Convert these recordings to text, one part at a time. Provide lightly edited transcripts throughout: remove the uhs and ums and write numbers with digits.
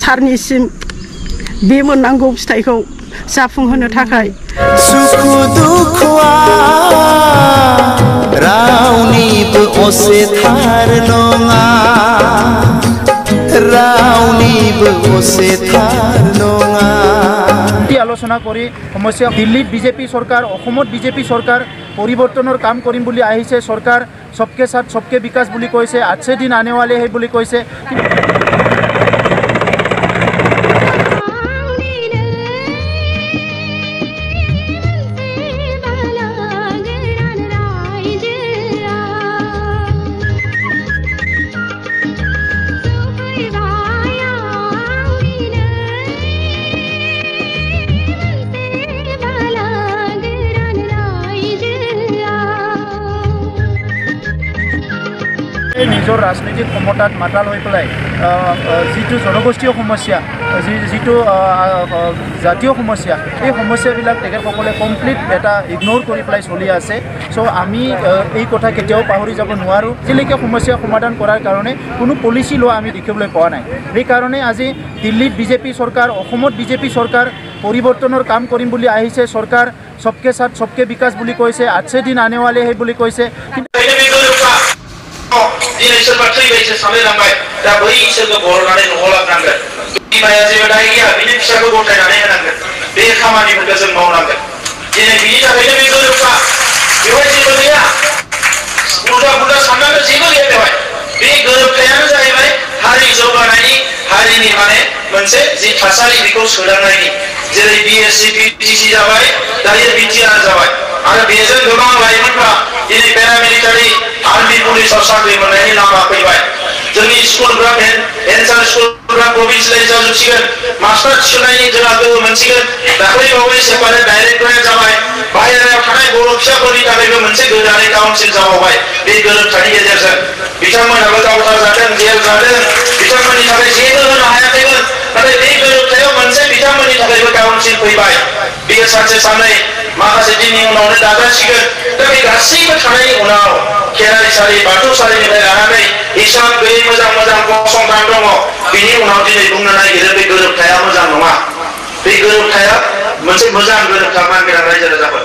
सारनिसिम बे मोननांगौ फिथाइखौ जाफुंहोनो थाखाय सुखु दुखुआ रावनिबो असेथार नङा रावनिबो असेथार नङा आलोचना करी समस्या दिल्लीत बीजेपी सरकार অসমত बीजेपी सरकार परिवर्तনৰ কাম কৰিম বুলি আহিছে सरकार सबके साथ सबके विकास বুলি কৈছে 8 दिन आने वाले है বুলি কৈছে নিজৰ ৰাজনৈতিক ক্ষমতাত মাতাল হৈ পেলাই যিটো জনগোষ্ঠীয় সমস্যা যিটো জাতীয় সমস্যা এই সমস্যাবিলাক তেখেতসকলে কমপ্লিট এটা ইগনোৰ কৰি পেলাই চলি আছে সো আমি এই কথা কেতিয়াও পাহৰি যাব নোৱাৰোঁ যেলৈকে সমস্যা সমাধান কৰাৰ কাৰণে কোনো পলিচি লোৱা আমি দেখিবলৈ পোৱা নাই সেইকাৰণে আজি দিল্লীত বিজেপি চৰকাৰ অসমত বিজেপি চৰকাৰ পৰিৱৰ্তনৰ কাম কৰিম বুলি আহিছে চৰকাৰ सबके साथ सबके विकास বুলি কৈছে 8 दिन आने वाले है বুলি কৈছে दिनै सोरबा थैबायसो सानलायलांबाय दा बै इसोरखौ बरनानै न'आव लाबोनांगोन बिमाया जेबो दाय गैया बिनि फिसाखौ गथायनानै होनांगोन बे खामानिफोरखौ जों मावनांगोन दिनै बिनि थाखायनो बे गोरोबखा बेवहाय जेबो गैया उल्टा पुल्टा साननांगौ जेबो गैया बेवहाय बे गोरोबथायानो जाहैबाय हारि जौगानायनि हारिनि माने मोनसे जि थासारि बेखौ सोदांनायनि जेरै बिएससि बिटिसि जाबाय दायो बिटिआर जाबाय आरो बेजों गोबां लाइमोनफ्रा दिनै पेरामिलिटारि आर्मी पुलिसाव साख्रि मोननायनि लामा फैबाय जोंनि स्कुलफ्रा एन्सार स्कुलफ्रा प्रभिन्सियेलाइज जाजोबसिगोन मास्टार थिसननायनि जोंहा गोहो मोनसिगोन दाख्लै बावैसो सेपारेट डाइरेक्टरेट जाबाय बाहेरायाव थानाय बर' फिसाफोरनि थाखायबो मोनसे गोदानै काउन्सिल जाबावबाय बे गोरोबथानि गेजेरजों बिथांमोनहाबो गावथार जादों जेल जादों बिथांमोननि थाखाय जेबो होनो हायाखैमोन नाथाय बे गोरोबथायाव मोनसे बिथांमोननि थाखायबो काउन्सिल फैबाय बेयो सानसे साननै माखासे दिननि उनावनो दाजासिगोन दा बे गासैबो थानायनि उनाव खेराइसालि बाथौसालिनिफ्राय लानानै हिसाब गैयै मोजां मोजां फसंथान दङ बिनि उनाव दिनै बुंनो नागिरो बे गोरोबथाया मोजां नङा बे गोरोबथाया मोनसे मोजां गोरोबथा नागिरना रायजो राजाफोर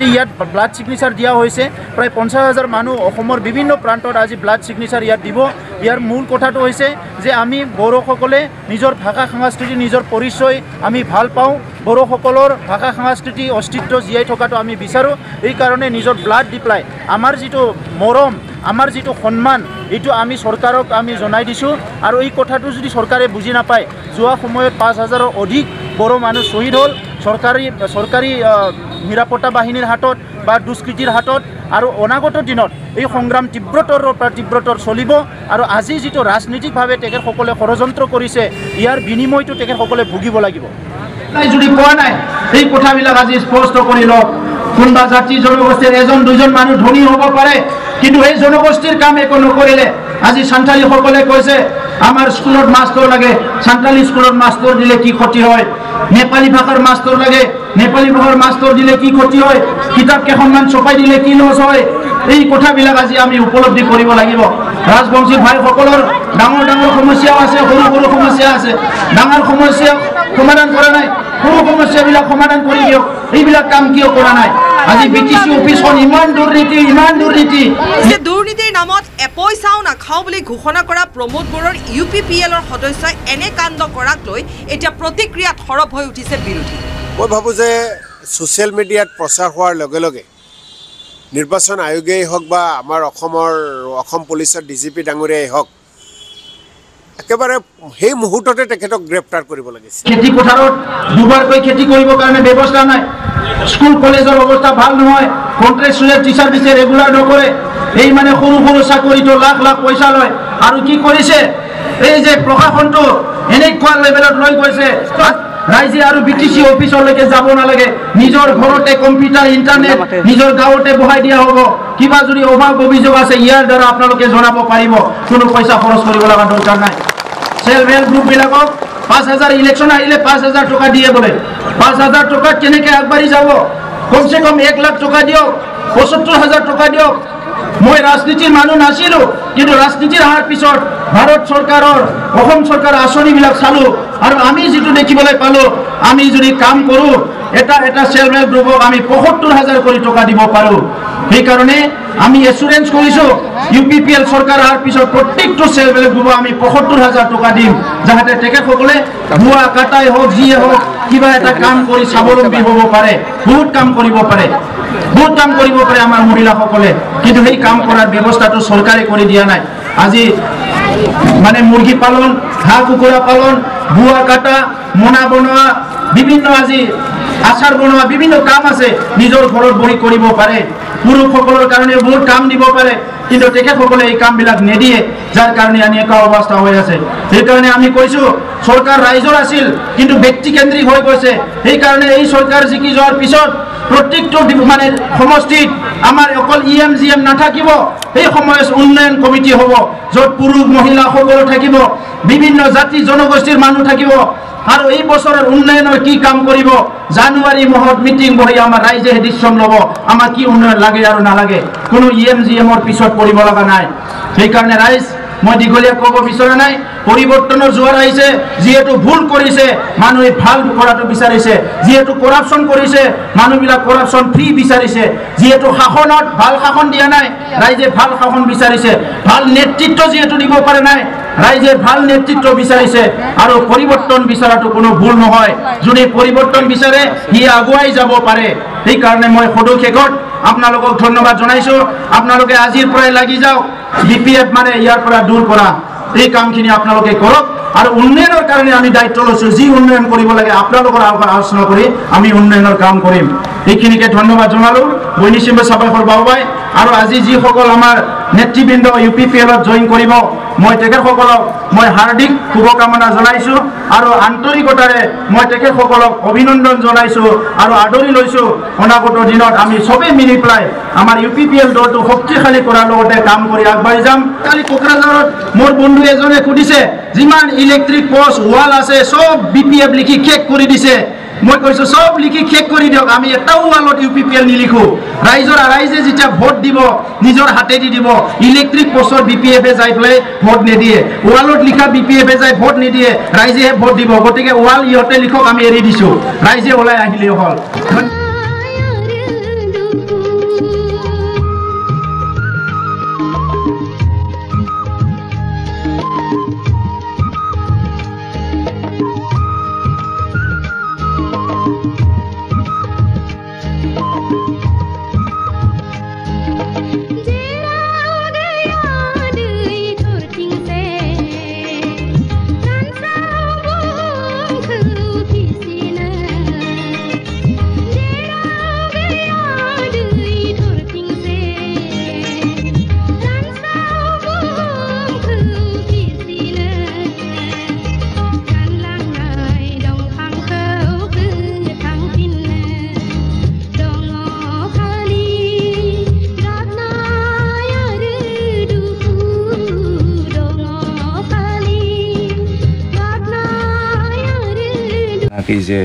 ইয়াত ব্লাড সিগনেচাৰ দিয়া হৈছে প্ৰায় 50,000 মানুহ অসমৰ বিভিন্ন প্ৰান্তত আজি ব্লাড সিগনেচাৰ ইয়াত দিব ইয়াৰ মূল কথাটো হৈছে যে আমি বড়োসকলে নিজৰ ভাষা সংস্কৃতি নিজৰ পৰিচয় আমি ভাল পাওঁ বড়োসকলৰ ভাষা সংস্কৃতি অস্তিত্ব জীয়াই থকাটো আমি বিচাৰোঁ এই কাৰণে নিজৰ ব্লাড দি পেলাই আমাৰ যিটো মৰম আমাৰ যিটো সন্মান এইটো আমি চৰকাৰক আমি জনাই দিছোঁ আৰু এই কথাটো যদি চৰকাৰে বুজি নাপায় যোৱা সময়ত 5,000ৰ অধিক বড়ো মানুহ শ্বহীদ হ'ল চৰকাৰী নিৰাপত্তা বাহিনীৰ হাতত বা দুষ্কৃতিৰ হাতত আৰু অনাগত দিনত এই সংগ্ৰাম তীব্ৰতৰ চলিব আৰু আজি যিটো ৰাজনৈতিকভাৱে তেখেতসকলে ষড়যন্ত্ৰ কৰিছে ইয়াৰ বিনিময়টো তেখেতসকলে ভুগিব লাগিব যদি কোৱা নাই এই কথাবিলাক আজি স্পষ্ট কৰি লওক কোনোবা জাতি জনগোষ্ঠীৰ এজন দুজন মানুহ ধনী হ'ব পাৰে কিন্তু এই জনগোষ্ঠীৰ কাম একো নকৰিলে আজি সান্থালীসকলে কৈছে আমাৰ স্কুলত মাষ্টৰ লাগে সান্থালী স্কুলত মাষ্টৰ দিলে কি ক্ষতি হয় নেপালী ভাষাৰ মাষ্টৰ লাগে নেপালী ভাষাৰ মাষ্টৰ দিলে কি ক্ষতি হয় কিতাপ কেইখনমান ছপাই দিলে কি লছ হয় এই কথাবিলাক আজি আমি উপলব্ধি কৰিব লাগিব ৰাজবংশী ভাইসকলৰ ডাঙৰ ডাঙৰ সমস্যাও আছে সৰু সৰু সমস্যা আছে ডাঙৰ সমস্যা সমাধান কৰা নাই সৰু সমস্যাবিলাক সমাধান কৰি দিয়ক এইবিলাক কাম কিয় কৰা নাই আজি বিটিসি অফিসখন ইমান দুৰ্নীতি যে দুৰ্নীতিৰ নামত এপইচাও নাখাও বুলি ঘোষণা কৰা প্ৰমোদ বড়োৰ ইউপিপিএলৰ সদস্যই এনে কাণ্ড কৰাক লৈ এতিয়া প্ৰতিক্ৰিয়াত সৰব হৈ উঠিছে বিৰোধী মই ভাবো যে সোশ্যাল মিডিয়াত প্ৰচাৰ হোৱাৰ লগে লগে নিৰ্বাচন আয়োগেই হওক বা আমাৰ অসম পুলিচৰ ডিজিপি ডাঙৰীয়াই হওক একেবাৰে সেই মুহূৰ্ততে তেখেতক গ্ৰেপ্তাৰ কৰিব লাগিছে খেতি পথাৰত দুবাৰকৈ খেতি কৰিবৰ কাৰণে ব্যৱস্থা নাই স্কুল কলেজৰ অৱস্থা ভাল নহয় কন্ট্ৰেক্টচুৱেল টিচাৰ দিছে ৰেগুলাৰ নকৰে এই মানে সৰু সৰু চাকৰিটো লাখ লাখ পইচা লয় আৰু কি কৰিছে এই যে প্ৰশাসনটো এনেকুৱা লেভেলত লৈ গৈছে ৰাইজে আৰু বিটিসি অফিচলৈকে যাব নালাগে নিজৰ ঘৰতে কম্পিউটাৰ ইন্টাৰনেট নিজৰ গাঁৱতে বহাই দিয়া হ'ব কিবা যদি অভাৱ অভিযোগ আছে ইয়াৰ দ্বাৰা আপোনালোকে জনাব পাৰিব কোনো পইচা খৰচ কৰিব লগা দৰকাৰ নাই সেলফ হেল্প গ্ৰুপবিলাকক 5,000 ইলেকশ্যন আহিলে 5,000 টকা দিয়ে বোলে 5,000 টকা কেনেকৈ আগবাঢ়ি যাব কমসে কম 1 লাখ টকা দিয়ক 75,000 টকা দিয়ক মই ৰাজনীতিৰ মানুহ নাছিলোঁ, কিন্তু ৰাজনীতিৰ অহাৰ পিছত ভাৰত চৰকাৰৰ অসম চৰকাৰৰ আঁচনিবিলাক চালোঁ আৰু আমি যিটো দেখিবলৈ পালোঁ, আমি যদি কাম কৰোঁ এটা সেল্ফ হেল্প গ্ৰুপক আমি ৭৫,০০০ কোটি টকা দিব পাৰোঁ। সেইকাৰণে আমি এচুৰেঞ্চ কৰিছোঁ UPPL চৰকাৰ অহাৰ পিছত প্ৰত্যেকটো সেল্ফ হেল্প গ্ৰুপক আমি ৭৫,০০০ টকা দিম, যাতে তেখেতসকলে ভুৱা কাটাই হওক যিয়ে হওক কিবা এটা কাম কৰি স্বাৱলম্বী হ'ব পাৰে, বহুত কাম কৰিব পাৰে আমাৰ মহিলাসকলে। কিন্তু সেই কাম কৰাৰ ব্যৱস্থাটো চৰকাৰে কৰি দিয়া নাই। আজি মানে মুৰ্গী পালন, হাঁহ কুকুৰা পালন, ভুৱা কাটা, মোনা বনোৱা, বিভিন্ন আজি আচাৰ বনোৱা বিভিন্ন কাম আছে, নিজৰ ঘৰত বহি কৰিব পাৰে। পুৰুষসকলৰ কাৰণে বহুত কাম দিব পাৰে, কিন্তু তেখেতসকলে এই কামবিলাক নিদিয়ে, যাৰ কাৰণে এনেকুৱা অৱস্থা হৈ আছে। সেইকাৰণে আমি কৈছোঁ চৰকাৰ ৰাইজৰ আছিল, কিন্তু ব্যক্তিকেন্দ্ৰিক হৈ গৈছে। সেইকাৰণে এই চৰকাৰ জিকি যোৱাৰ পিছত প্ৰত্যেকটো মানে সমষ্টিত আমাৰ অকল EM-GM নাথাকিব, সেই সময়ত উন্নয়ন কমিটি হ'ব, য'ত পুৰুষ মহিলা সকলো থাকিব, বিভিন্ন জাতি জনগোষ্ঠীৰ মানুহ থাকিব। আৰু এই বছৰৰ উন্নয়নৰ কি কাম কৰিব, জানুৱাৰী মাহত মিটিং বহি আমাৰ ৰাইজে ডিচিশ্যন ল'ব আমাৰ কি উন্নয়ন লাগে আৰু নালাগে। কোনো EM-GM-ৰ পিছত পৰিব লগা নাই। সেইকাৰণে ৰাইজ মই দীঘলীয়া ক'ব বিচৰা নাই, পৰিৱৰ্তনৰ জোৱাৰ আহিছে। যিহেতু ভুল কৰিছে মানুহে ভাল কৰাটো বিচাৰিছে, যিহেতু কৰাপশ্যন কৰিছে মানুহবিলাক কৰাপশ্যন ফ্ৰী বিচাৰিছে, যিহেতু শাসনত ভাল শাসন দিয়া নাই ৰাইজে ভাল শাসন বিচাৰিছে, ভাল নেতৃত্ব যিহেতু দিব পৰা নাই ৰাইজে ভাল নেতৃত্ব বিচাৰিছে। আৰু পৰিৱৰ্তন বিচৰাটো কোনো ভুল নহয়, যোনে পৰিৱৰ্তন বিচাৰে সি আগুৱাই যাব পাৰে। সেইকাৰণে মই সদৌ শেষত আপোনালোকক ধন্যবাদ জনাইছোঁ। আপোনালোকে আজিৰ পৰাই লাগি যাওক, BPF মানে ইয়াৰ পৰা দূৰ কৰা এই কামখিনি আপোনালোকে কৰক। আৰু উন্নয়নৰ কাৰণে আমি দায়িত্ব লৈছোঁ, যি উন্নয়ন কৰিব লাগে আপোনালোকৰ আগত আলোচনা কৰি আমি উন্নয়নৰ কাম কৰিম। এইখিনিকে ধন্যবাদ জনালোঁ, বৈনিচিমে চাবাইখৰ বাবুবাই। আৰু আজি যিসকল আমাৰ নেতৃবৃন্দ UPPL-ত জইন কৰিব, মই তেখেতসকলক মই হাৰ্দিক শুভকামনা জনাইছোঁ আৰু আন্তৰিকতাৰে মই তেখেতসকলক অভিনন্দন জনাইছোঁ আৰু আদৰি লৈছোঁ। অনাগত দিনত আমি চবেই মিলি পেলাই আমাৰ UPPL দলটো শক্তিশালী কৰাৰ লগতে কাম কৰি আগবাঢ়ি যাম। কালি কোকৰাঝাৰত মোৰ বন্ধু এজনে সুধিছে যিমান ইলেক্ট্ৰিক পষ্ট ৱাল আছে চব BPF লিখি শেষ কৰি দিছে। মই কৈছোঁ চব লিখি শেষ কৰি দিয়ক, আমি এটাও ৱালত UPPL নিলিখোঁ। ৰাইজে যেতিয়া ভোট দিব নিজৰ হাতেদি দিব। ইলেক্ট্ৰিক পষ্টৰ BPF-এ যাই পেলাই ভোট নিদিয়ে, ৱালত লিখা BPF-এ যাই ভোট নিদিয়ে, ৰাইজেহে ভোট দিব। গতিকে ৱাল ইহঁতে লিখক, আমি এৰি দিছোঁ, ৰাইজে ওলাই আহিলেই হ'ল। जे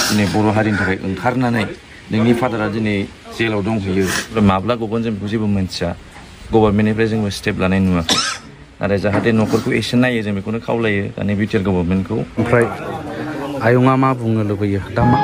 दिनै बर' हारिनि थाखाय ओंखारनानै नोंनि फादारा दिनै जेलाव दंहैयो, माब्ला गगोन जों बेखौ जेबो मोनथिया। गभर्नमेन्टनिफ्राय जोंबो स्टेप लानाय नुवाखै, नाथाय जाहाथे न'खरखौ एसे नायो जों बेखौनो खावलायो दानि BTR गभर्नमेन्टखौ। ओमफ्राय आयंआ मा बुंनो लुबैयो दा मा?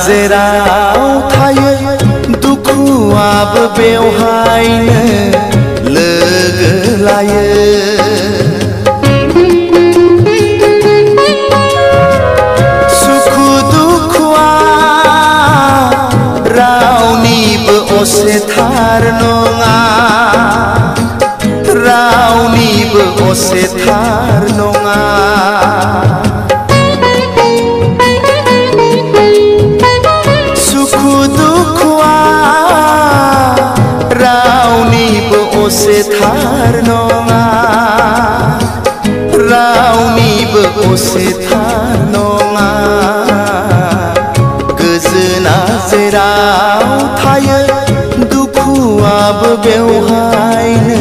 जेराव थायो दुखुआबो बेवहायनो लोगो लायो सुखु दुखुआ रावनिबो असेथार नङा रावनिबो असेथार नङा सुखु दुखुआ रावनिबो असेथार नङा रावनिबो असेथार नङा गोजोना जेराव थायो दुखुआबो बेवहायनो